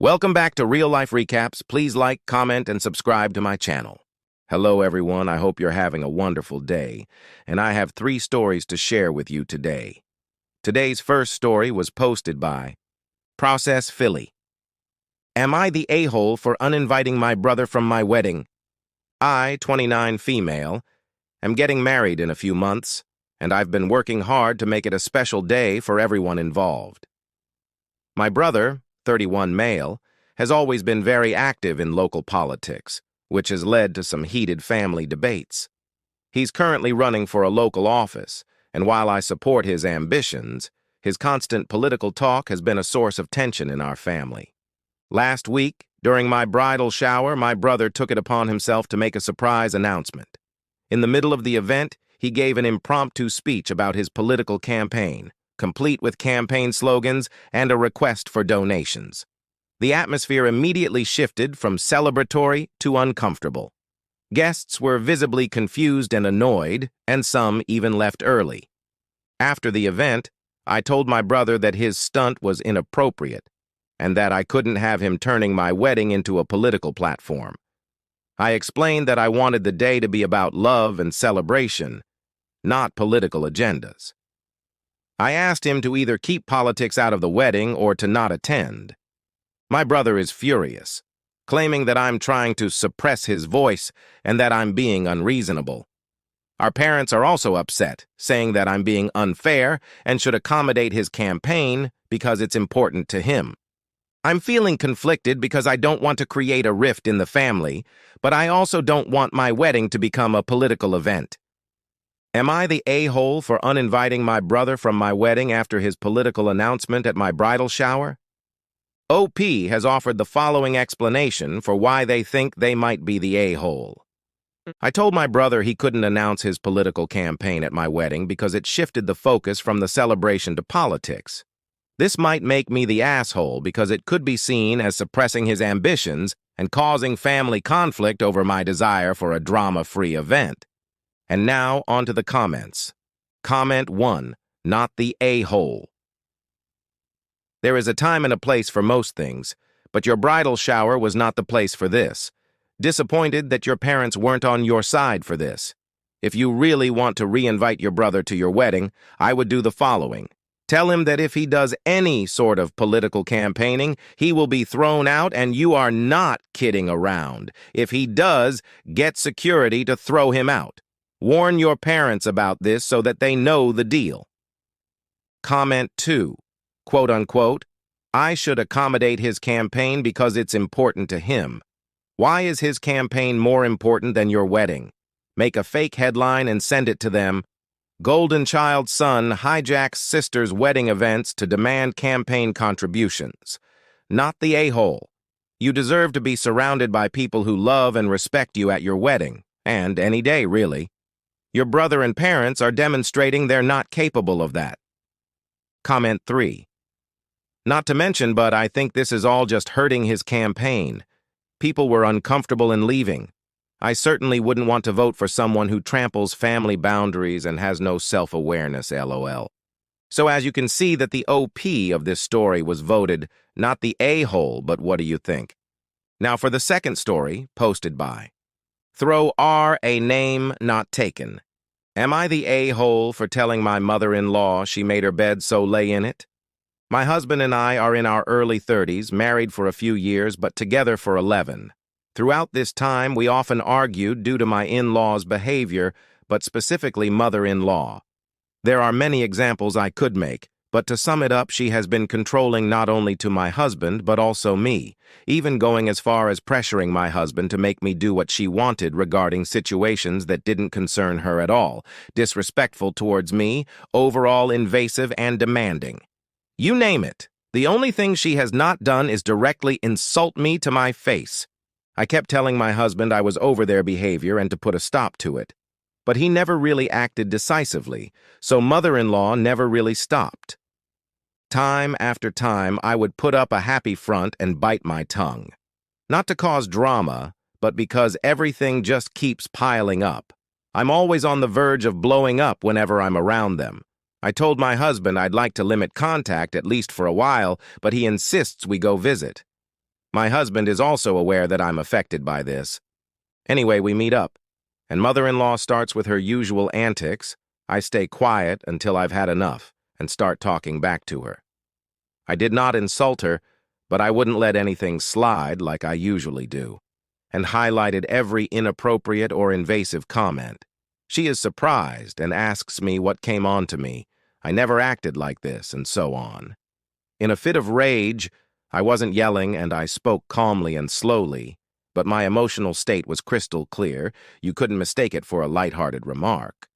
Welcome back to Real Life Recaps. Please like, comment, and subscribe to my channel. Hello, everyone. I hope you're having a wonderful day, and I have 3 stories to share with you today. Today's first story was posted by Process Philly. Am I the a-hole for uninviting my brother from my wedding? I, 29 female, am getting married in a few months, and I've been working hard to make it a special day for everyone involved. My brother, 31 male, has always been very active in local politics, which has led to some heated family debates. He's currently running for a local office, and while I support his ambitions, his constant political talk has been a source of tension in our family. Last week, during my bridal shower, my brother took it upon himself to make a surprise announcement. In the middle of the event, he gave an impromptu speech about his political campaign, complete with campaign slogans and a request for donations. The atmosphere immediately shifted from celebratory to uncomfortable. Guests were visibly confused and annoyed, and some even left early. After the event, I told my brother that his stunt was inappropriate, and that I couldn't have him turning my wedding into a political platform. I explained that I wanted the day to be about love and celebration, not political agendas. I asked him to either keep politics out of the wedding or to not attend. My brother is furious, claiming that I'm trying to suppress his voice and that I'm being unreasonable. Our parents are also upset, saying that I'm being unfair and should accommodate his campaign because it's important to him. I'm feeling conflicted because I don't want to create a rift in the family, but I also don't want my wedding to become a political event. Am I the a-hole for uninviting my brother from my wedding after his political announcement at my bridal shower? OP has offered the following explanation for why they think they might be the a-hole. I told my brother he couldn't announce his political campaign at my wedding because it shifted the focus from the celebration to politics. This might make me the asshole because it could be seen as suppressing his ambitions and causing family conflict over my desire for a drama-free event. And now, on to the comments. Comment 1, not the a-hole. There is a time and a place for most things, but your bridal shower was not the place for this. Disappointed that your parents weren't on your side for this. If you really want to re-invite your brother to your wedding, I would do the following. Tell him that if he does any sort of political campaigning, he will be thrown out and you are not kidding around. If he does, get security to throw him out. Warn your parents about this so that they know the deal. Comment 2, quote unquote, I should accommodate his campaign because it's important to him. Why is his campaign more important than your wedding? Make a fake headline and send it to them. Golden Child's son hijacks sister's wedding events to demand campaign contributions. Not the a-hole. You deserve to be surrounded by people who love and respect you at your wedding, and any day, really. Your brother and parents are demonstrating they're not capable of that. Comment 3. Not to mention, but I think this is all just hurting his campaign. People were uncomfortable in leaving. I certainly wouldn't want to vote for someone who tramples family boundaries and has no self-awareness, LOL. So as you can see that the OP of this story was voted, not the a-hole, but what do you think? Now for the second story, posted by Throw R a name not taken. Am I the a-hole for telling my mother-in-law she made her bed so lay in it? My husband and I are in our early 30s, married for a few years, but together for 11. Throughout this time, we often argued due to my in-laws' behavior, but specifically mother-in-law. There are many examples I could make, but to sum it up, she has been controlling not only to my husband, but also me, even going as far as pressuring my husband to make me do what she wanted regarding situations that didn't concern her at all, disrespectful towards me, overall invasive and demanding. You name it. The only thing she has not done is directly insult me to my face. I kept telling my husband I was over their behavior and to put a stop to it. But he never really acted decisively, so mother-in-law never really stopped. Time after time, I would put up a happy front and bite my tongue. Not to cause drama, but because everything just keeps piling up. I'm always on the verge of blowing up whenever I'm around them. I told my husband I'd like to limit contact at least for a while, but he insists we go visit. My husband is also aware that I'm affected by this. Anyway, we meet up, and mother-in-law starts with her usual antics. I stay quiet until I've had enough and start talking back to her. I did not insult her, but I wouldn't let anything slide like I usually do, and highlighted every inappropriate or invasive comment. She is surprised and asks me what came on to me. I never acted like this, and so on. In a fit of rage, I wasn't yelling and I spoke calmly and slowly, but my emotional state was crystal clear. You couldn't mistake it for a lighthearted remark.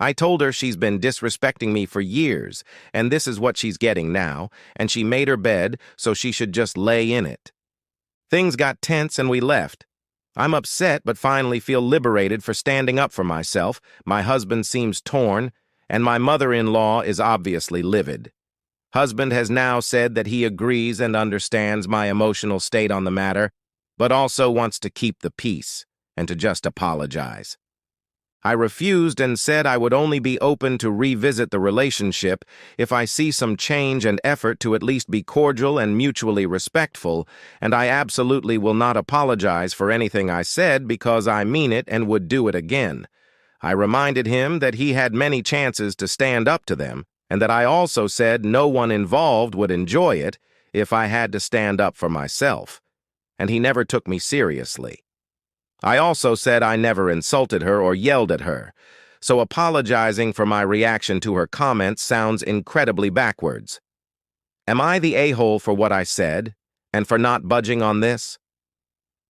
I told her she's been disrespecting me for years, and this is what she's getting now, and she made her bed, so she should just lay in it. Things got tense and we left. I'm upset but finally feel liberated for standing up for myself. My husband seems torn, and my mother-in-law is obviously livid. Husband has now said that he agrees and understands my emotional state on the matter, but also wants to keep the peace and to just apologize. I refused and said I would only be open to revisit the relationship if I see some change and effort to at least be cordial and mutually respectful, and I absolutely will not apologize for anything I said because I mean it and would do it again. I reminded him that he had many chances to stand up to them, and that I also said no one involved would enjoy it if I had to stand up for myself, and he never took me seriously. I also said I never insulted her or yelled at her, so apologizing for my reaction to her comments sounds incredibly backwards. Am I the a-hole for what I said, and for not budging on this?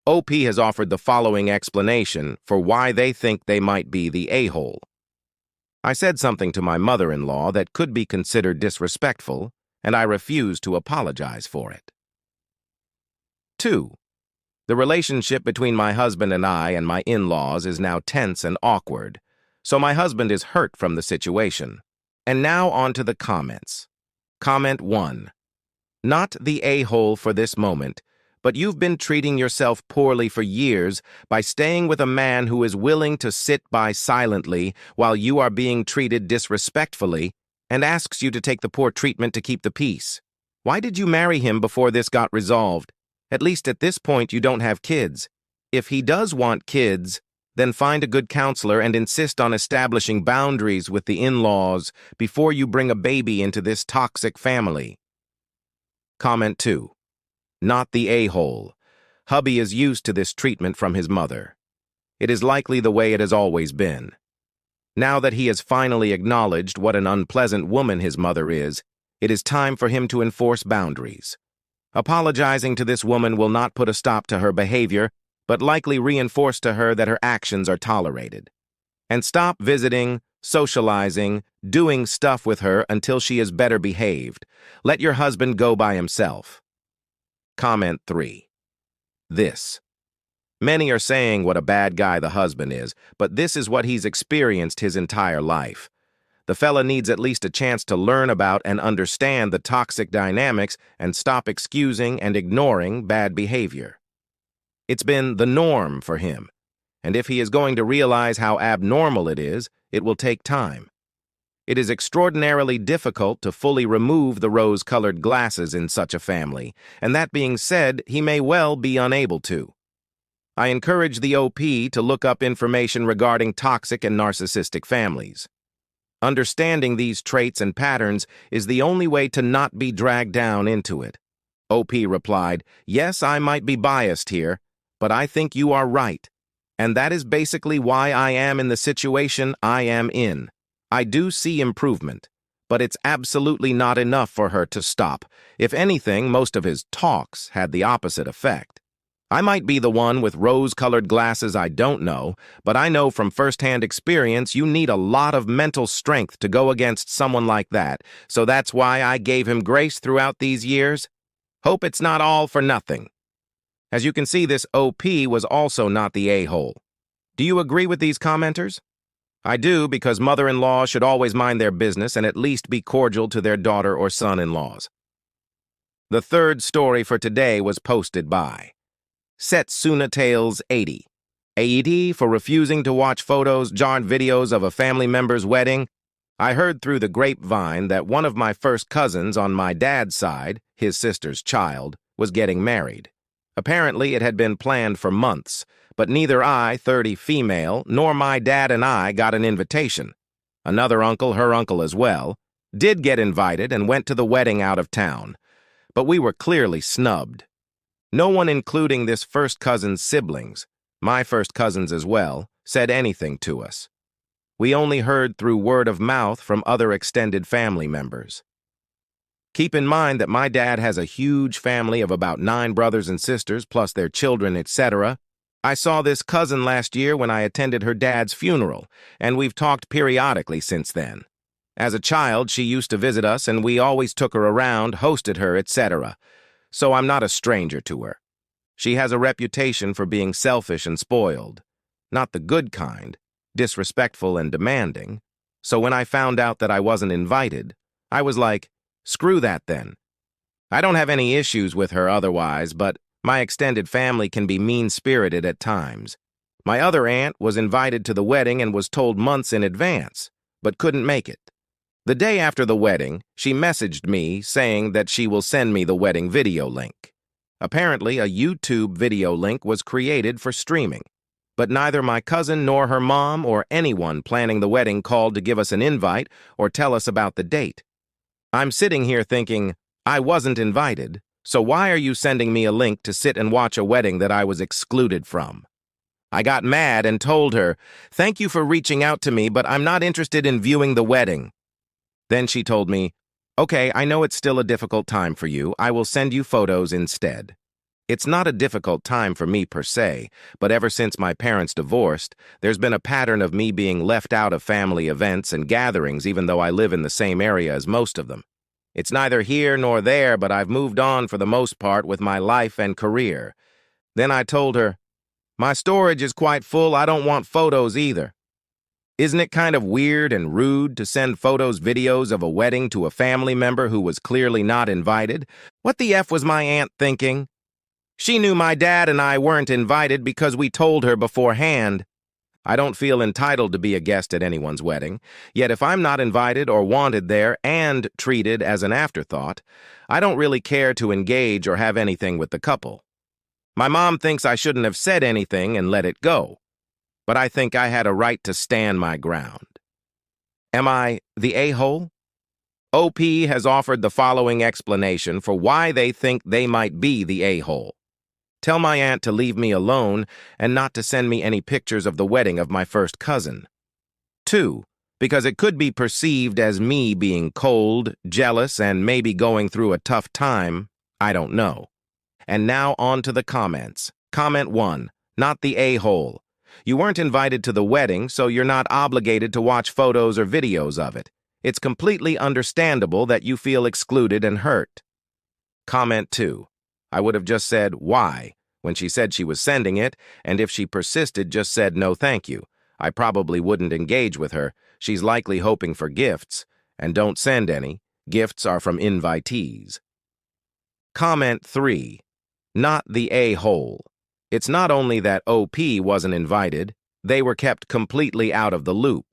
OP has offered the following explanation for why they think they might be the a-hole. I said something to my mother-in-law that could be considered disrespectful, and I refused to apologize for it. 2. The relationship between my husband and I and my in-laws is now tense and awkward, so my husband is hurt from the situation. And now on to the comments. Comment 1. Not the a-hole for this moment, but you've been treating yourself poorly for years by staying with a man who is willing to sit by silently while you are being treated disrespectfully and asks you to take the poor treatment to keep the peace. Why did you marry him before this got resolved? At least at this point you don't have kids. If he does want kids, then find a good counselor and insist on establishing boundaries with the in-laws before you bring a baby into this toxic family. Comment 2. Not the a-hole. Hubby is used to this treatment from his mother. It is likely the way it has always been. Now that he has finally acknowledged what an unpleasant woman his mother is, it is time for him to enforce boundaries. Apologizing to this woman will not put a stop to her behavior, but likely reinforce to her that her actions are tolerated. And stop visiting, socializing, doing stuff with her until she is better behaved. Let your husband go by himself. Comment 3. This. Many are saying what a bad guy the husband is, but this is what he's experienced his entire life. The fella needs at least a chance to learn about and understand the toxic dynamics and stop excusing and ignoring bad behavior. It's been the norm for him, and if he is going to realize how abnormal it will take time. It is extraordinarily difficult to fully remove the rose-colored glasses in such a family, and that being said, he may well be unable to. I encourage the OP to look up information regarding toxic and narcissistic families. Understanding these traits and patterns is the only way to not be dragged down into it. OP replied, "Yes, I might be biased here, but I think you are right. And that is basically why I am in the situation I am in. I do see improvement, but it's absolutely not enough for her to stop. If anything, most of his talks had the opposite effect. I might be the one with rose-colored glasses I don't know, but I know from first-hand experience you need a lot of mental strength to go against someone like that, so that's why I gave him grace throughout these years. Hope it's not all for nothing." As you can see, this OP was also not the a-hole. Do you agree with these commenters? I do, because mother-in-law should always mind their business and at least be cordial to their daughter or son-in-laws. The third story for today was posted by Setsuna Tales 80. AED for refusing to watch photos, jarred videos of a family member's wedding. I heard through the grapevine that one of my first cousins on my dad's side, his sister's child, was getting married. Apparently, it had been planned for months, but neither I, 30 female, nor my dad and I got an invitation. Another uncle, her uncle as well, did get invited and went to the wedding out of town, but we were clearly snubbed. No one, including this first cousin's siblings, my first cousins as well, said anything to us. We only heard through word of mouth from other extended family members. Keep in mind that my dad has a huge family of about 9 brothers and sisters, plus their children, etc. I saw this cousin last year when I attended her dad's funeral, and we've talked periodically since then. As a child, she used to visit us, and we always took her around, hosted her, etc. So I'm not a stranger to her. She has a reputation for being selfish and spoiled. Not the good kind, disrespectful and demanding. So when I found out that I wasn't invited, I was like, screw that then. I don't have any issues with her otherwise, but my extended family can be mean-spirited at times. My other aunt was invited to the wedding and was told months in advance, but couldn't make it. The day after the wedding, she messaged me saying that she will send me the wedding video link. Apparently, a YouTube video link was created for streaming, but neither my cousin nor her mom or anyone planning the wedding called to give us an invite or tell us about the date. I'm sitting here thinking, I wasn't invited, so why are you sending me a link to sit and watch a wedding that I was excluded from? I got mad and told her, thank you for reaching out to me, but I'm not interested in viewing the wedding. Then she told me, okay, I know it's still a difficult time for you. I will send you photos instead. It's not a difficult time for me per se, but ever since my parents divorced, there's been a pattern of me being left out of family events and gatherings even though I live in the same area as most of them. It's neither here nor there, but I've moved on for the most part with my life and career. Then I told her, my storage is quite full, I don't want photos either. Isn't it kind of weird and rude to send photos, videos of a wedding to a family member who was clearly not invited? What the F was my aunt thinking? She knew my dad and I weren't invited because we told her beforehand. I don't feel entitled to be a guest at anyone's wedding, yet if I'm not invited or wanted there and treated as an afterthought, I don't really care to engage or have anything with the couple. My mom thinks I shouldn't have said anything and let it go, but I think I had a right to stand my ground. Am I the a-hole? OP has offered the following explanation for why they think they might be the a-hole. Tell my aunt to leave me alone and not to send me any pictures of the wedding of my first cousin. 2, because it could be perceived as me being cold, jealous, and maybe going through a tough time. I don't know. And now on to the comments. Comment 1, not the a-hole. You weren't invited to the wedding, so you're not obligated to watch photos or videos of it. It's completely understandable that you feel excluded and hurt. Comment 2. I would have just said, why, when she said she was sending it, and if she persisted, just said no thank you. I probably wouldn't engage with her. She's likely hoping for gifts, and don't send any. Gifts are from invitees. Comment 3. Not the a-hole. It's not only that OP wasn't invited, they were kept completely out of the loop.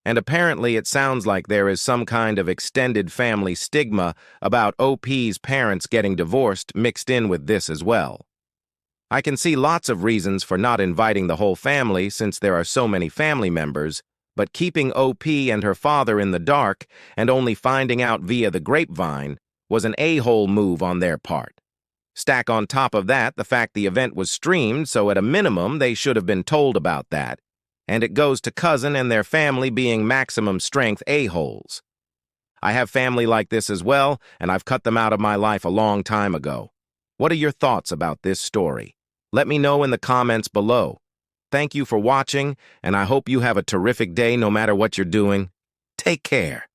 And apparently it sounds like there is some kind of extended family stigma about OP's parents getting divorced mixed in with this as well. I can see lots of reasons for not inviting the whole family since there are so many family members, but keeping OP and her father in the dark and only finding out via the grapevine was an a-hole move on their part. Stack on top of that the fact the event was streamed, so at a minimum they should have been told about that. And it goes to cousin and their family being maximum strength a-holes. I have family like this as well, and I've cut them out of my life a long time ago. What are your thoughts about this story? Let me know in the comments below. Thank you for watching, and I hope you have a terrific day no matter what you're doing. Take care.